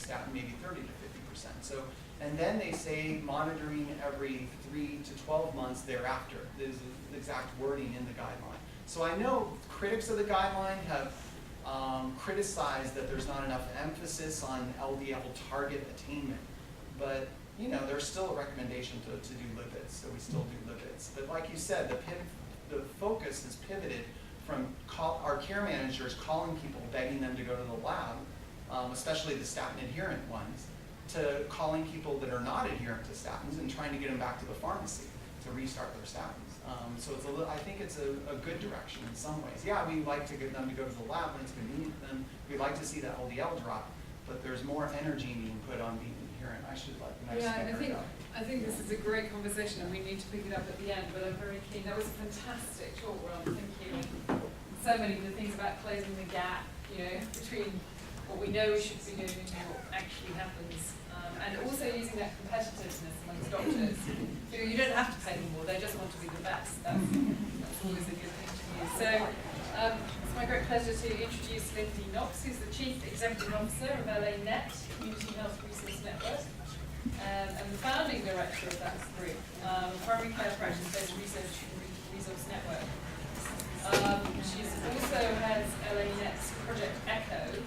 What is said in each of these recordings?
statin maybe 30 to 50%. So, and then they say monitoring every 3 to 12 months thereafter. There's the exact wording in the guideline. So I know critics of the guideline have criticized that there's not enough emphasis on LDL target attainment, but you know, there's still a recommendation to do lipids, so we still do lipids. But like you said, the focus is pivoted from our care managers calling people, begging them to go to the lab, especially the statin adherent ones, to calling people that are not adherent to statins and trying to get them back to the pharmacy to restart their statins. So it's I think it's a good direction in some ways. Yeah, we like to get them to go to the lab when it's convenient for them. We'd like to see the LDL drop, but there's more energy being put on being adherent. I should let the next speaker go. I think this is a great conversation and we need to pick it up at the end, but I'm very keen. That was a fantastic talk, Ron. Thank you. So many good things about closing the gap, you know, between what we know we should be doing and what actually happens. And also using that competitiveness amongst doctors. You know, you don't have to pay them more, they just want to be the best. That's always a good thing to use. So it's my great pleasure to introduce Lindy Knox, who's the Chief Executive Officer of LA Net, Community Health Resource Network, and the founding director of that group, Primary Care Practice-Based Resource Network. She also has LA Net's Project ECHO,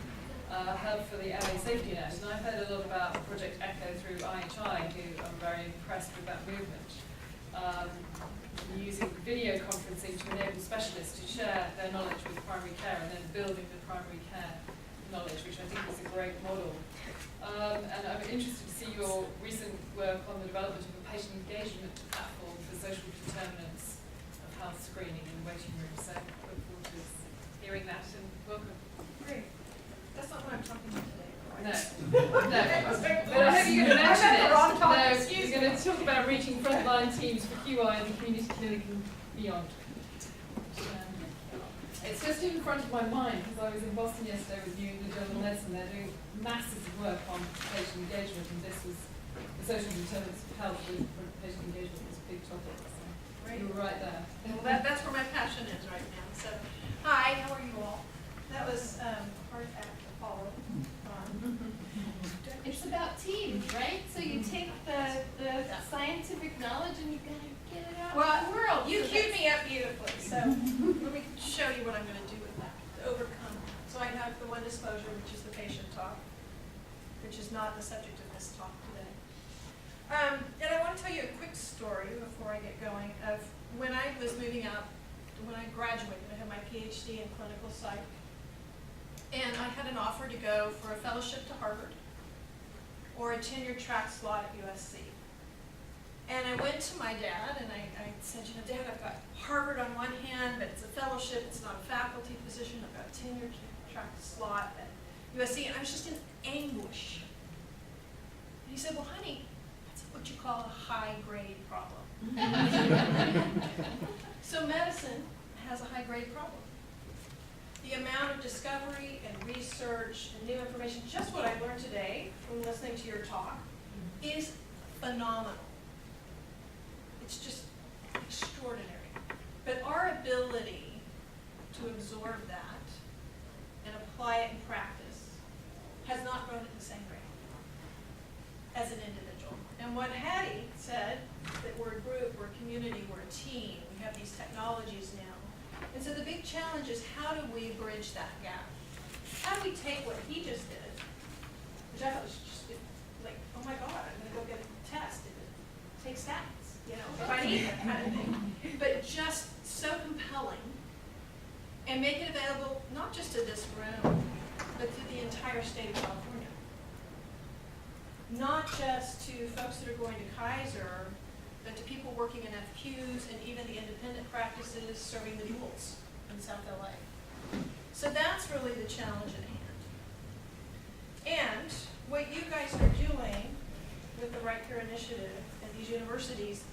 hub for the LA Safety Net, and I've heard a lot about Project ECHO through IHI, who I'm very impressed with that movement. Using video conferencing to enable specialists to share their knowledge with primary care and then building the primary care knowledge, which I think is a great model. And I'm interested to see your recent work on the development of a patient engagement platform for social determinants of health screening in the waiting room. So I look forward to hearing that, and welcome. Great. That's not what I'm talking about today. No. But I hope you're going to mention it. No, you're going to talk about reaching frontline teams for QI in the community clinic and beyond. It's just in front of my mind because I was in Boston yesterday with you in the Journal of Medicine. They're doing massive work on patient engagement, and this was the social determinants of health with patient engagement was a big topic. So you were right there. Well, that's where my passion is right now. So, hi, how are you all? That was hard act to follow. It's about teams, right? So you take the scientific knowledge and you kind of get it out in the world. You queued me up beautifully. So let me show you what I'm going to do with that to overcome. So I have the one disclosure, which is the patient talk, which is not the subject of this talk today. And I want to tell you a quick story before I get going of when I was moving up, when I graduated. I had my PhD in clinical psych. And I had an offer to go for a fellowship to Harvard or a tenure track slot at USC. And I went to my dad and I said, you know, Dad, I've got Harvard on one hand, but it's a fellowship, it's not a faculty position. I've got a tenure track slot at USC. And I was just in anguish. And he said, well, honey, that's what you call a high-grade problem. So medicine has a high-grade problem. The amount of discovery and research and new information, just what I learned today from listening to your talk, is phenomenal. It's just extraordinary. But our ability to absorb that and apply it in practice has not grown at the same rate as an individual. And what Hattie said, that we're a group, we're a community, we're a team, we have these technologies now. And so the big challenge is, how do we bridge that gap? How do we take what he just did, which I thought was just like, oh my God, I'm going to go get a test and take stats, you know, if I need that kind of thing. But just so compelling, and make it available not just to this room, but to the entire state of California. Not just to folks that are going to Kaiser, but to people working in FQs and even the independent practices serving the duals in South LA. So that's really the challenge at hand. And what you guys are doing with the Right Care Initiative and these universities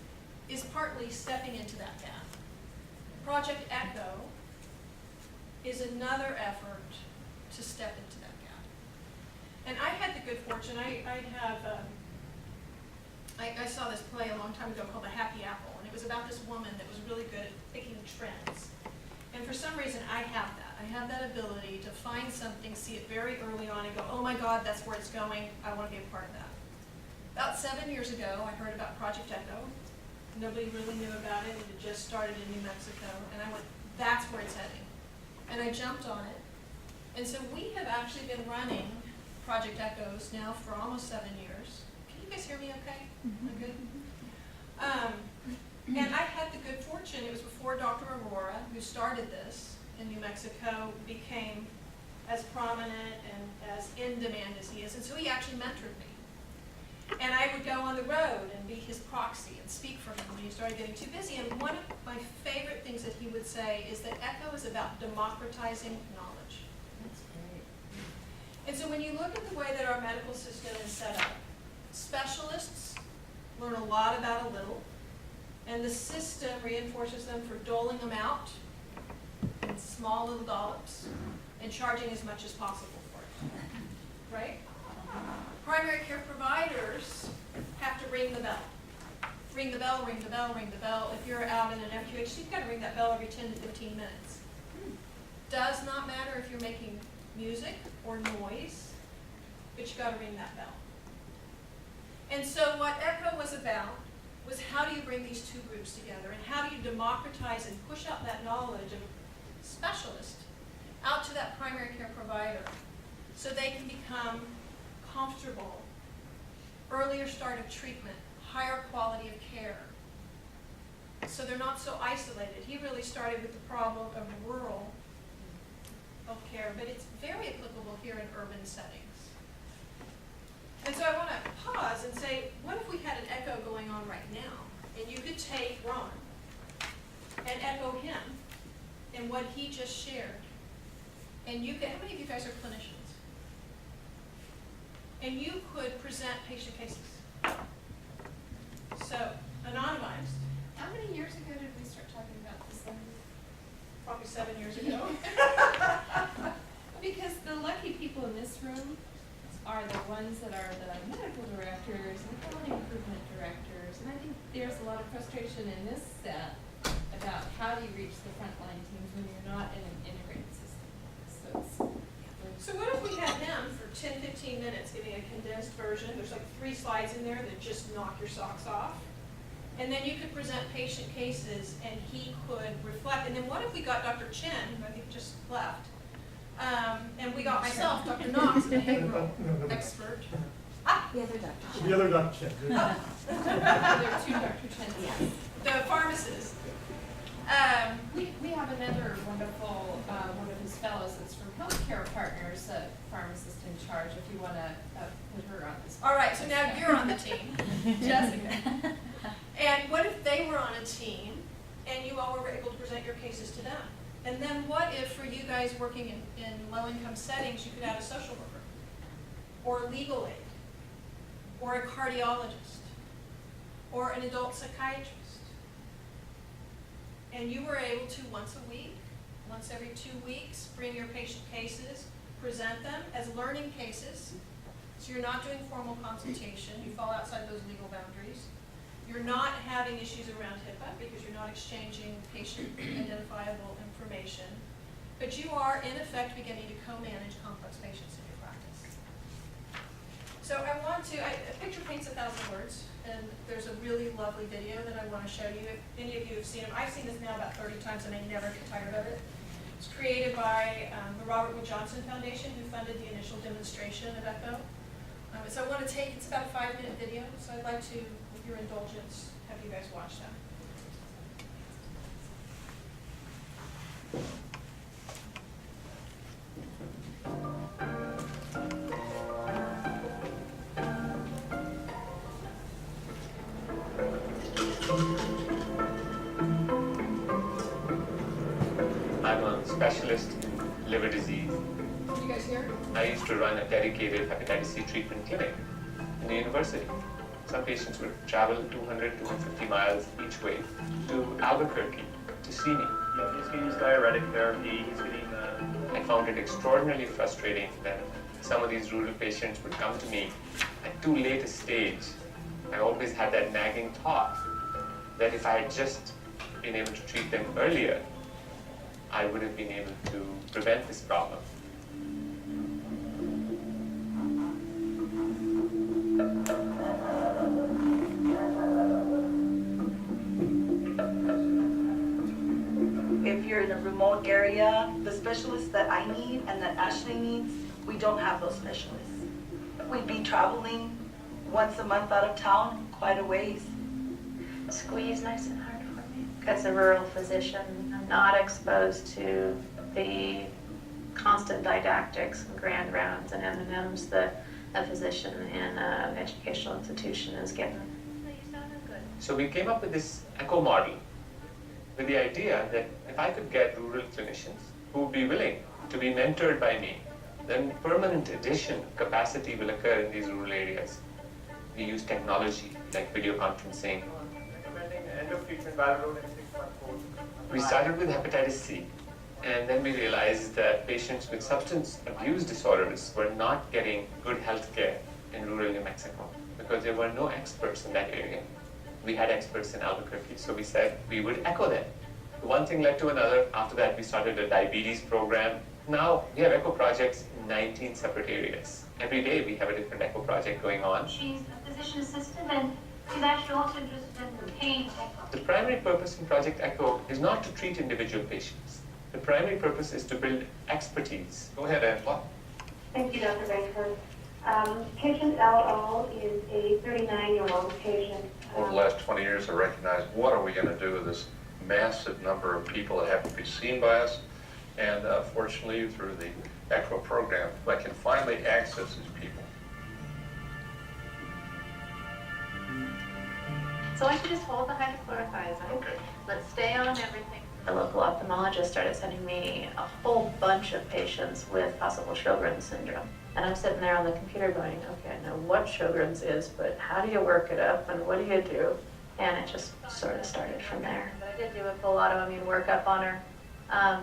is partly stepping into that gap. Project ECHO is another effort to step into that gap. And I had the good fortune, I saw this play a long time ago called The Happy Apple, and it was about this woman that was really good at picking trends. And for some reason, I have that. I have that ability to find something, see it very early on and go, oh my God, that's where it's going, I want to be a part of that. About 7 years ago, I heard about Project Echo. Nobody really knew about it. It had just started in New Mexico. And I went, that's where it's heading. And I jumped on it. And so we have actually been running Project Echoes now for almost 7 years. Can you guys hear me okay? I'm good? And I had the good fortune, it was before Dr. Aurora, who started this in New Mexico, became as prominent and as in demand as he is. And so he actually mentored me. And I would go on the road and be his proxy and speak for him when he started getting too busy. And one of my favorite things that he would say is that Echo is about democratizing knowledge. That's great. And so when you look at the way that our medical system is set up, specialists learn a lot about a little, and the system reinforces them for doling them out in small little dollops and charging as much as possible for it, right? Primary care providers have to ring the bell. Ring the bell, ring the bell, ring the bell. If you're out in an FQHC, you've got to ring that bell every 10 to 15 minutes. Does not matter if you're making music or noise, but you've got to ring that bell. And so what ECHO was about was how do you bring these two groups together and how do you democratize and push out that knowledge of specialists out to that primary care provider so they can become comfortable, earlier start of treatment, higher quality of care. So they're not so isolated. He really started with the problem of rural healthcare, but it's very applicable here in urban settings. And so I want to pause and say, what if we had an echo going on right now, and you could take Ron and echo him in what he just shared, and you could, how many of you guys are clinicians? And you could present patient cases. So, anonymized. How many years ago did we start talking about this then? Probably 7 years ago. Because the lucky people in this room are the ones that are the medical directors and quality improvement directors. And I think there's a lot of frustration in this set about how do you reach the frontline teams when you're not in an integrated system. So what if we had him for 10, 15 minutes giving a condensed version? There's like 3 slides in there that just knock your socks off. And then you could present patient cases and he could reflect. And then what if we got Dr. Chen, who I think just left, and we got myself, Dr. Knox, a behavioral expert. The other Dr. The other Dr. Chen. There are 2 Dr. Chens. Yes. The pharmacist. We have another wonderful, one of his fellows that's from Healthcare Partners, a pharmacist in charge, if you want to put her on this. All right, so now you're on the team. Jessica. And what if they were on a team and you all were able to present your cases to them? And then what if for you guys working in low-income settings, you could add a social worker or a legal aid or a cardiologist or an adult psychiatrist? And you were able to once a week, once every 2 weeks, bring your patient cases, present them as learning cases. So you're not doing formal consultation. You fall outside those legal boundaries. You're not having issues around HIPAA because you're not exchanging patient identifiable information. But you are, in effect, beginning to co-manage complex patients in your practice. So I want to, a picture paints 1,000 words, and there's a really lovely video that I want to show you. If any of you have seen it, I've seen this now about 30 times and I never get tired of it. It's created by the Robert Wood Johnson Foundation, who funded the initial demonstration of ECHO. So I want to take, it's about a 5-minute video, so I'd like to, with your indulgence, have you guys watch that. I'm a specialist in liver disease. Can you guys hear? I used to run a dedicated hepatitis C treatment clinic in the university. Some patients would travel 200, 250 miles each way to Albuquerque to see me. He's getting his diuretic therapy, he's getting I found it extraordinarily frustrating that some of these rural patients would come to me at too late a stage. I always had that nagging thought that if I had just been able to treat them earlier, I would have been able to prevent this problem. If you're in a remote area, the specialists that I need and that Ashley needs, we don't have those specialists. We'd be traveling once a month out of town, quite a ways. Squeeze nice and hard for me. As a rural physician, I'm not exposed to the constant didactics and grand rounds and M&Ms that a physician in an educational institution is given. You sounded good. So we came up with this echo model with the idea that if I could get rural clinicians who would be willing to be mentored by me, then permanent addition of capacity will occur in these rural areas. We use technology like video conferencing. Recommending end of treatment validate in 6-month course. We started with hepatitis C, and then we realized that patients with substance abuse disorders were not getting good health care in rural New Mexico because there were no experts in that area. We had experts in Albuquerque, so we said we would echo them. One thing led to another. After that, we started a diabetes program. Now we have echo projects in 19 separate areas. Every day we have a different echo project going on. She's a physician assistant and she's actually also interested in pain echo. The primary purpose in Project Echo is not to treat individual patients. The primary purpose is to build expertise. Go ahead, Angela. Thank you, Dr. Baker. Patient LO is a 39-year-old patient. Over the last 20 years, I recognized what are we going to do with this massive number of people that have to be seen by us. And fortunately, through the ECHO program, I can finally access these people. So I should just hold the hydrochlorothiazide. Okay. Let's stay on everything. The local ophthalmologist started sending me a whole bunch of patients with possible Sjogren's syndrome. And I'm sitting there on the computer going, okay, I know what Sjogren's is, but how do you work it up and what do you do? And it just sort of started from there. But I did do a full autoimmune workup on her,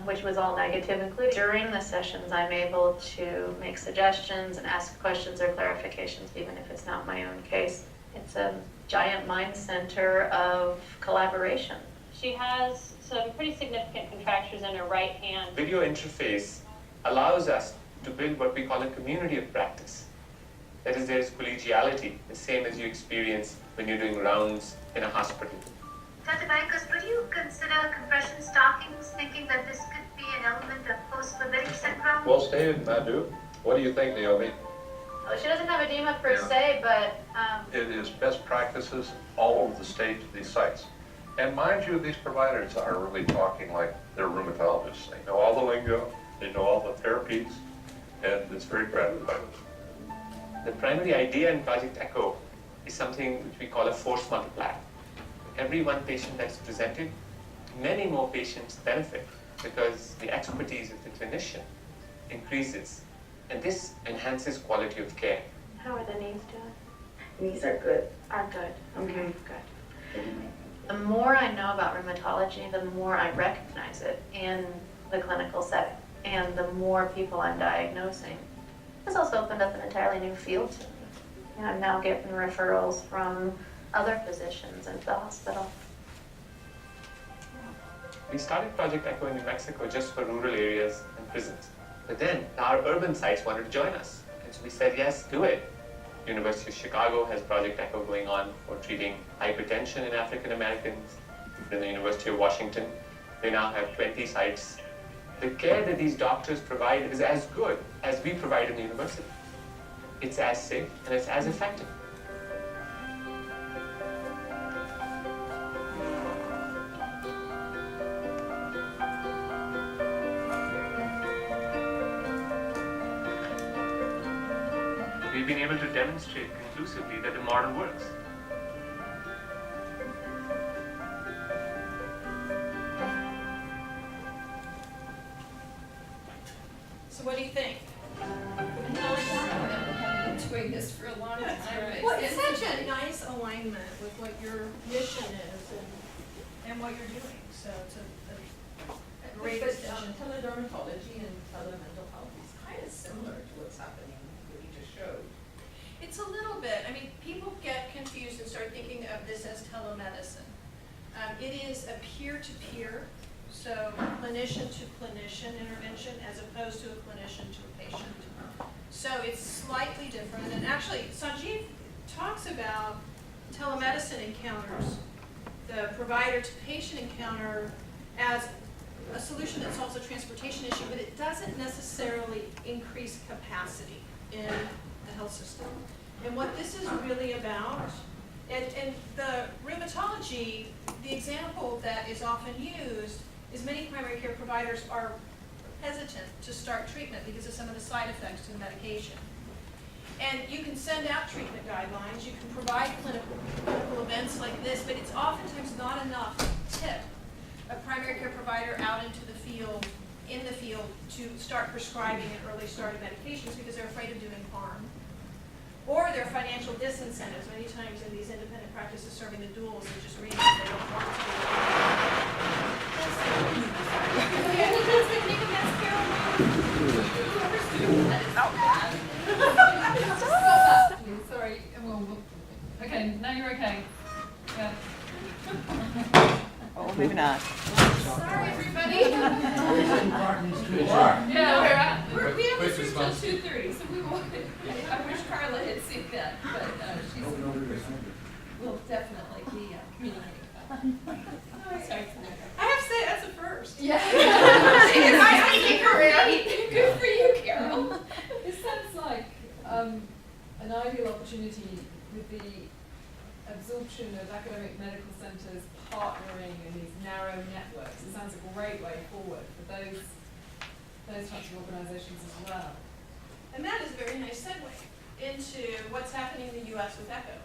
which was all negative, including during the sessions I'm able to make suggestions and ask questions or clarifications, even if it's not my own case. It's a giant mind center of collaboration. She has some pretty significant contractures in her right hand. Video interface allows us to build what we call a community of practice. That is, there is collegiality, the same as you experience when you're doing rounds in a hospital. Dr. Bikers, would you consider compression stockings, thinking that this could be an element of post-Levitic syndrome? Well stated, Madhu. What do you think, Naomi? Well, she doesn't have edema per Yeah. se, but It is best practices all over the state to these sites. And mind you, these providers are really talking like they're rheumatologists. They know all the lingo, they know all the therapies, and it's very gratifying. The primary idea in Project Echo is something which we call a force multiplier. Every one patient that's presented, many more patients benefit because the expertise of the clinician increases, and this enhances quality of care. how are the knees doing? Knees are good. Are good. Okay, Mhm. good. The more I know about rheumatology, the more I recognize it in the clinical setting, and the more people I'm diagnosing. It's also opened up an entirely new field to me. You know, I'm now getting referrals from other physicians into the hospital. We started Project Echo in New Mexico just for rural areas and prisons. But then our urban sites wanted to join us. And so we said, yes, do it. University of Chicago has Project Echo going on for treating hypertension in African Americans. In the University of Washington, they now have 20 sites. The care that these doctors provide is as good as we provide in the university. It's as safe and it's as effective. We've been able to demonstrate conclusively that the model works. So what do you think? I've been doing this for a long time. Well, it's such a nice alignment with what your mission is and what you're doing, so it's a great But decision. teledermatology and telemental health is kind of similar to what's happening, what you just showed. It's a little bit, I mean, people get confused and start thinking of this as telemedicine. It is a peer-to-peer So clinician to clinician intervention as opposed to a clinician to a patient. So it's slightly different. And actually, Sanjeev talks about telemedicine encounters, the provider to patient encounter, as a solution that solves a transportation issue, but it doesn't necessarily increase capacity in the health system. And what this is really about, and the rheumatology, the example that is often used is many primary care providers are hesitant to start treatment because of some of the side effects to the medication. And you can send out treatment guidelines, you can provide clinical events like this, but it's oftentimes not enough to tip a primary care provider out into the field, to start prescribing and early starting medications because they're afraid of doing harm. Or their financial disincentives. Many times in these independent practices serving the duals, they're just reading that they don't want to do it. Sorry, okay, now you're okay. Yeah. Oh, maybe not. Sorry, everybody. Yeah, We have this room till 2:30, so we won't. I wish Carla had seen that, but we'll definitely be communicating about it. Sorry. I have to say, that's a first. Yeah. Good for you, Carol. It sounds like an ideal opportunity with the absorption of academic medical centres partnering in these narrow networks. It sounds a great way forward for those types of organisations as well. And that is a very nice segue into what's happening in the U.S. with ECHO.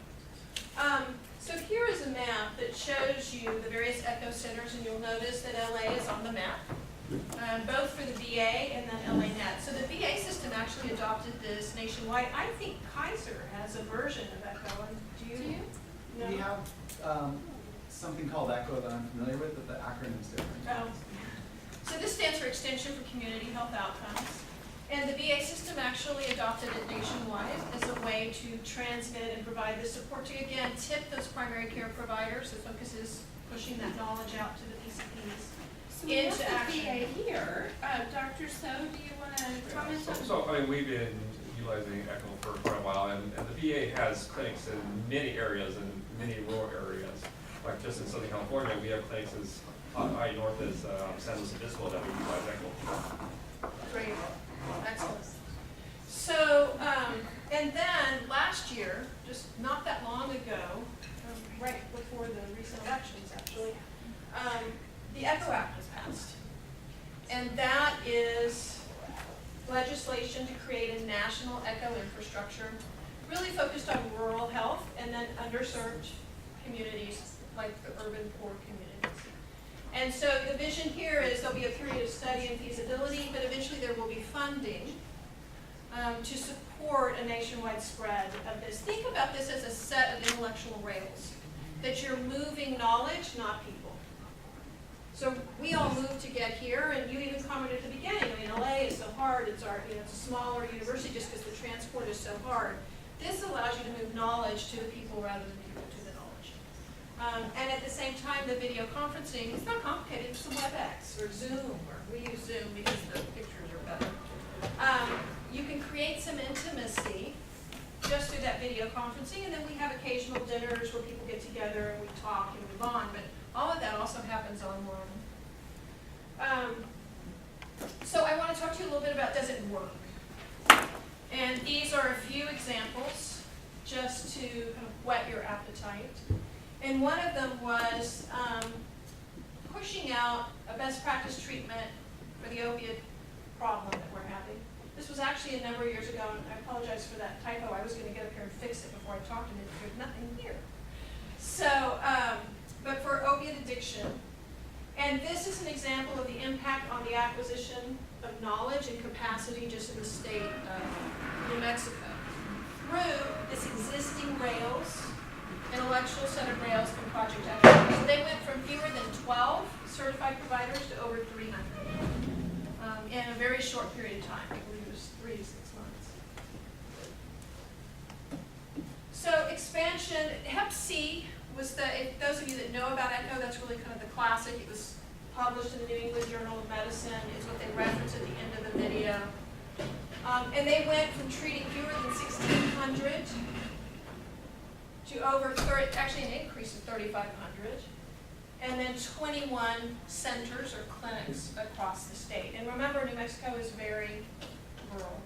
So here is a map that shows you the various ECHO centers, and you'll notice that LA is on the map, both for the VA and then LA Net. So the VA system actually adopted this nationwide. I think Kaiser has a version of ECHO. And do you? No? We have something called ECHO that I'm familiar with, but the acronym's different. Oh. So this stands for Extension for Community Health Outcomes. And the VA system actually adopted it nationwide as a way to transmit and provide the support to, again, tip those primary care providers. The focus is pushing that knowledge out to the PCPs. So we have into the action. VA here. Dr. So, do you want to comment on? So, I mean, we've been utilizing ECHO for quite a while, and the VA has clinics in many areas and many rural areas. Like just in Southern California, we have clinics as high north as San Luis Obispo that we utilize ECHO. Great. Excellent. So, and then last year, just not that long ago, right before the recent elections actually, the ECHO Act was passed. And that is legislation to create a national ECHO infrastructure, really focused on rural health and then underserved communities like the urban poor communities. And so the vision here is there'll be a period of study and feasibility, but eventually there will be funding to support a nationwide spread of this. Think about this as a set of intellectual rails, that you're moving knowledge, not people. So we all moved to get here, and you even commented at the beginning, I mean, LA is so hard, it's a smaller university just because the transport is so hard. This allows you to move knowledge to the people rather than people to the knowledge. And at the same time, the video conferencing, it's not complicated, it's the WebEx or Zoom, or we use Zoom because the pictures are better. You can create some intimacy just through that video conferencing, and then we have occasional dinners where people get together and we talk and move on, but all of that also happens online. So I want to talk to you a little bit about, does it work? And these are a few examples just to kind of whet your appetite. And one of them was pushing out a best practice treatment for the opiate problem that we're having. This was actually a number of years ago, and I apologize for that typo. I was going to get up here and fix it before I talked, and there's nothing here. So, but for opiate addiction, and this is an example of the impact on the acquisition of knowledge and capacity just in the state of New Mexico through this existing rails, intellectual set of rails from Project ECHO. So they went from fewer than 12 certified providers to over 300 in a very short period of time. I believe it was 3 to 6 months. So expansion, Hep C was if those of you that know about ECHO, that's really kind of the classic. It was published in the New England Journal of Medicine, is what they reference at the end of the video. And they went from treating fewer than 1,600 to over 30, actually an increase of 3,500, and then 21 centers or clinics across the state. And remember, New Mexico is very rural.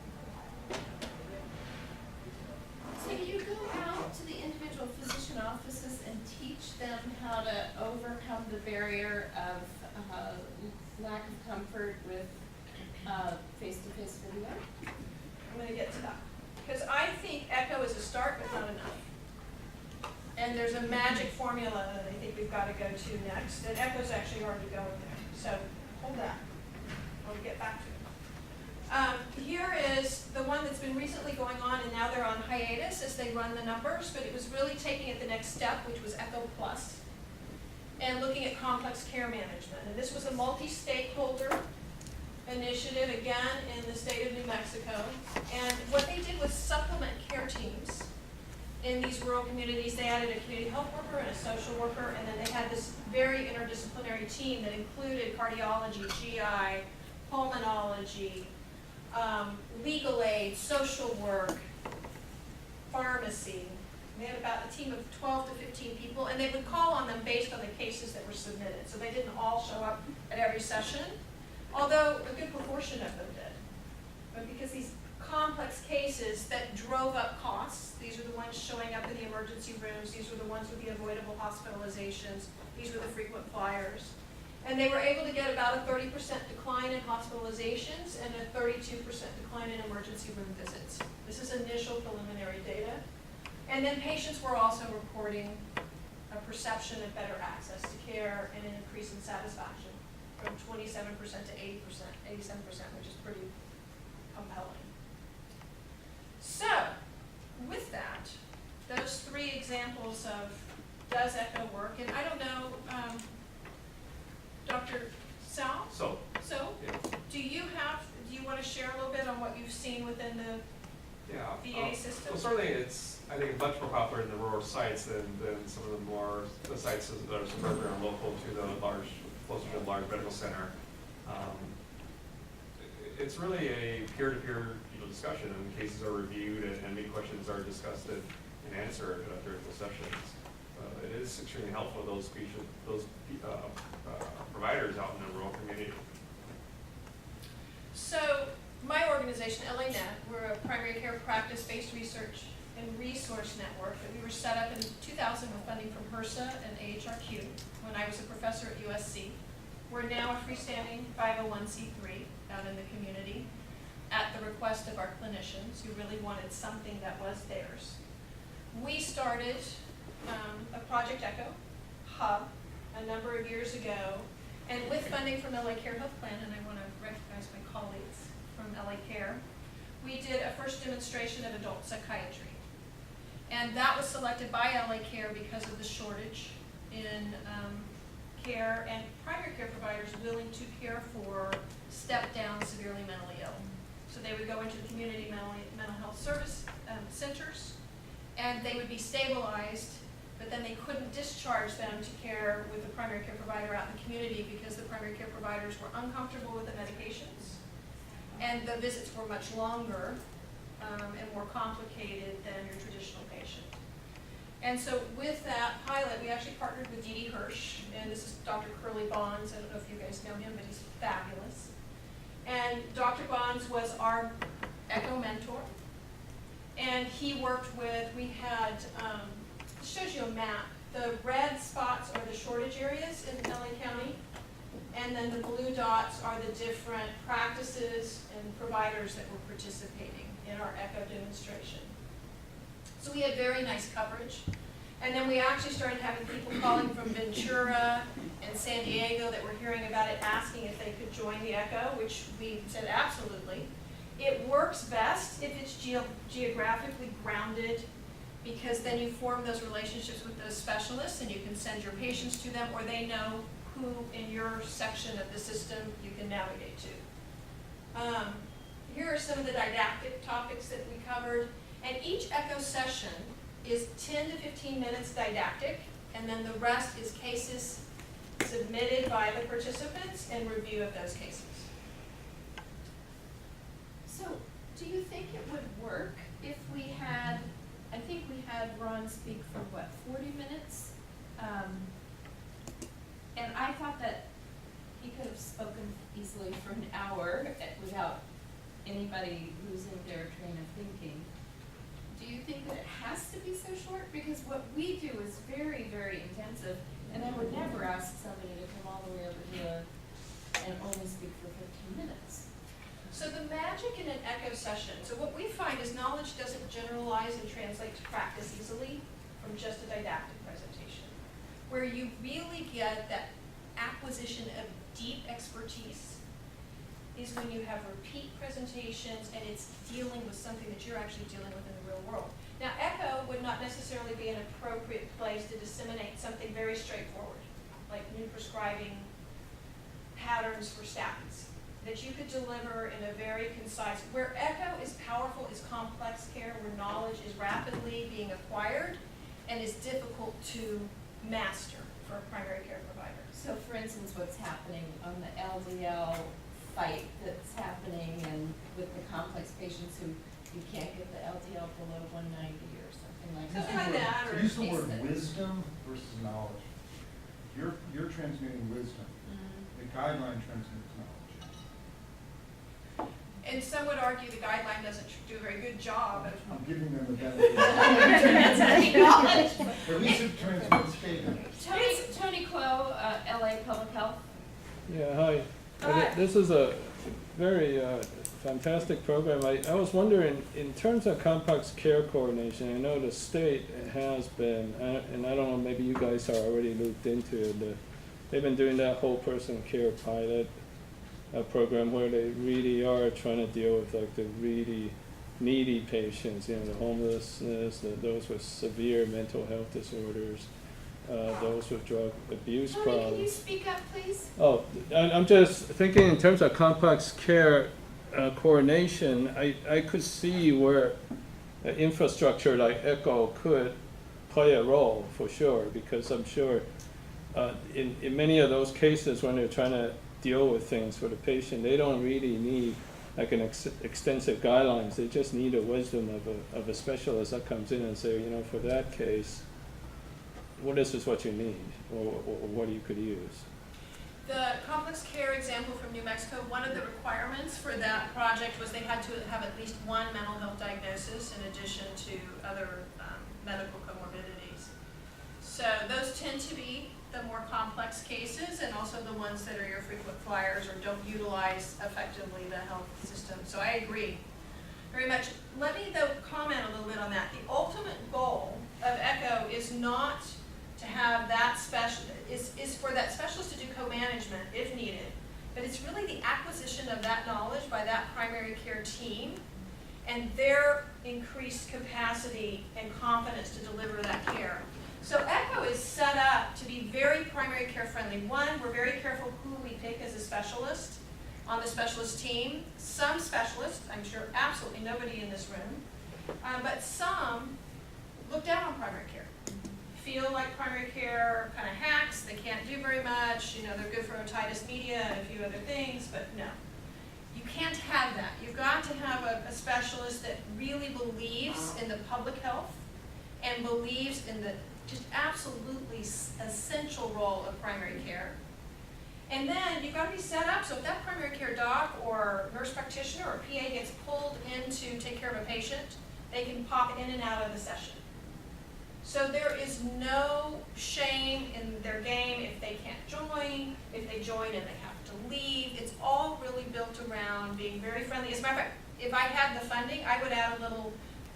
So you go out to the individual physician offices and teach them how to overcome the barrier of lack of comfort with face-to-face video? I'm going to get to that. Because I think ECHO is a start, but not enough. And there's a magic formula that I think we've got to go to next. And ECHO's actually already going there. So hold that. I'll get back to it. Here is the one that's been recently going on, and now they're on hiatus as they run the numbers, but it was really taking it the next step, which was ECHO Plus, and looking at complex care management. And this was a multi-stakeholder initiative, again, in the state of New Mexico. And what they did was supplement care teams in these rural communities. They added a community health worker and a social worker, and then they had this very interdisciplinary team that included cardiology, GI, pulmonology, legal aid, social work, pharmacy. They had about a team of 12 to 15 people, and they would call on them based on the cases that were submitted. So they didn't all show up at every session, although a good proportion of them did. But because these complex cases that drove up costs, these are the ones showing up in the emergency rooms, these were the ones with the avoidable hospitalizations, these were the frequent flyers. And they were able to get about a 30% decline in hospitalizations and a 32% decline in emergency room visits. This is initial preliminary data. And then patients were also reporting a perception of better access to care and an increase in satisfaction from 27% to 80%, 87%, which is pretty compelling. So, with that, those three examples of does ECHO work, and I don't know, Dr. Sal? So, yeah. Do you want to share a little bit on what you've seen within the Yeah. VA system? Well, certainly it's, I think, much more popular in the rural sites than some of the sites that are suburban or local to the large, closer to the large medical center. It's really a peer-to-peer discussion, and cases are reviewed and many questions are discussed and answered during the sessions. It is extremely helpful for those providers out in the rural community. So, my organization, LANet, we're a primary care practice-based research and resource network that we were set up in 2000 with funding from HRSA and AHRQ when I was a professor at USC. We're now a freestanding 501c3 out in the community at the request of our clinicians who really wanted something that was theirs. We started a Project ECHO hub a number of years ago, and with funding from LA Care Health Plan, and I want to recognize my colleagues from LA Care, we did a first demonstration of adult psychiatry. And that was selected by LA Care because of the shortage in care and primary care providers willing to care for step-down severely mentally ill. So they would go into the community mental health service centers, and they would be stabilized, but then they couldn't discharge them to care with the primary care provider out in the community because the primary care providers were uncomfortable with the medications, and the visits were much longer and more complicated than your traditional patient. And so with that pilot, we actually partnered with Dee Hirsch, and this is Dr. Curly Bonds. I don't know if you guys know him, but he's fabulous. And Dr. Bonds was our ECHO mentor, and he worked with, we had, it shows you a map. The red spots are the shortage areas in LA County, and then the blue dots are the different practices and providers that were participating in our ECHO demonstration. So we had very nice coverage. And then we actually started having people calling from Ventura and San Diego that were hearing about it, asking if they could join the ECHO, which we said absolutely. It works best if it's geographically grounded, because then you form those relationships with those specialists and you can send your patients to them, or they know who in your section of the system you can navigate to. Here are some of the didactic topics that we covered. And each ECHO session is 10 to 15 minutes didactic, and then the rest is cases submitted by the participants and review of those cases. So, do you think it would work if we had, I think we had Ron speak for what, 40 minutes? And I thought that he could have spoken easily for an hour without anybody losing their train of thinking. Do you think that it has to be so short? Because what we do is very, very intensive, and I would never ask somebody to come all the way over here and only speak for 15 minutes. So the magic in an echo session, so what we find is knowledge doesn't generalize and translate to practice easily from just a didactic presentation. Where you really get that acquisition of deep expertise is when you have repeat presentations and it's dealing with something that you're actually dealing with in the real world. Now, echo would not necessarily be an appropriate place to disseminate something very straightforward, like new prescribing patterns for statins, that you could deliver in a very concise, where echo is powerful is complex care, where knowledge is rapidly being acquired and is difficult to master for a primary care provider. So for instance, what's happening on the LDL fight that's happening and with the complex patients who you can't get the LDL below 190 or something like that. Something like that, or Use the word wisdom versus knowledge. You're transmitting wisdom. The guideline transmits knowledge. And some would argue the guideline doesn't do a very good job of. I'm giving them the benefit. At least it transmits data. Tony Clow, LA Public Health. Yeah, hi. Hi. This is a very fantastic program. I was wondering, in terms of complex care coordination, I know the state has been, and I don't know, maybe you guys are already looped into it, they've been doing that whole person care pilot program where they really are trying to deal with like the really needy patients, you know, the homelessness, those with severe mental health disorders, those with drug abuse Tony, problems. can you speak up, please? Oh, I'm just thinking in terms of complex care coordination, I could see where infrastructure like ECHO could play a role for sure, because I'm sure in many of those cases when they're trying to deal with things for the patient, they don't really need like an extensive guidelines. They just need the wisdom of a specialist that comes in and say, you know, for that case, well, this is what you need, or what you could use. The complex care example from New Mexico, one of the requirements for that project was they had to have at least one mental health diagnosis in addition to other medical comorbidities. So those tend to be the more complex cases and also the ones that are your frequent flyers or don't utilize effectively the health system. So I agree very much. Let me though comment a little bit on that. The ultimate goal of ECHO is not to have that is for that specialist to do co-management if needed, but it's really the acquisition of that knowledge by that primary care team and their increased capacity and confidence to deliver that care. So ECHO is set up to be very primary care friendly. One, we're very careful who we pick as a specialist on the specialist team. Some specialists, I'm sure absolutely nobody in this room, but some look down on primary care. Feel like primary care kind of hacks, they can't do very much, you know, they're good for otitis media and a few other things, but no. You can't have that. You've got to have a specialist that really believes in the public health and believes in the just absolutely essential role of primary care. And then you've got to be set up so if that primary care doc or nurse practitioner or PA gets pulled in to take care of a patient, they can pop in and out of the session. So there is no shame in their game if they can't join, if they join and they have to leave. It's all really built around being very friendly. As a matter of fact, if I had the funding, I would add a little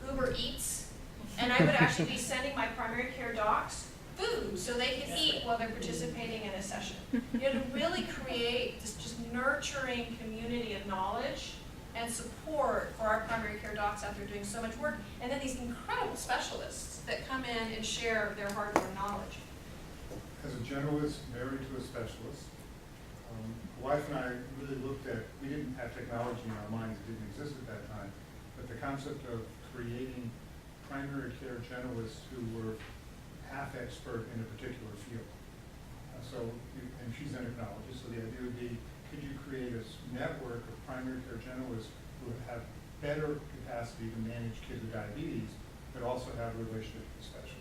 Uber Eats, and I would actually be sending my primary care docs food so they can eat while they're participating in a session. You know, to really create this just nurturing community of knowledge and support for our primary care docs out there doing so much work, and then these incredible specialists that come in and share their hard-earned knowledge. As a generalist married to a specialist, my wife and I really looked at, we didn't have technology in our minds, it didn't exist at that time, but the concept of creating primary care generalists who were half expert in a particular field. And she's an endocrinologist, so the idea would be, could you create a network of primary care generalists who have better capacity to manage kids with diabetes, but also have a relationship with specialists?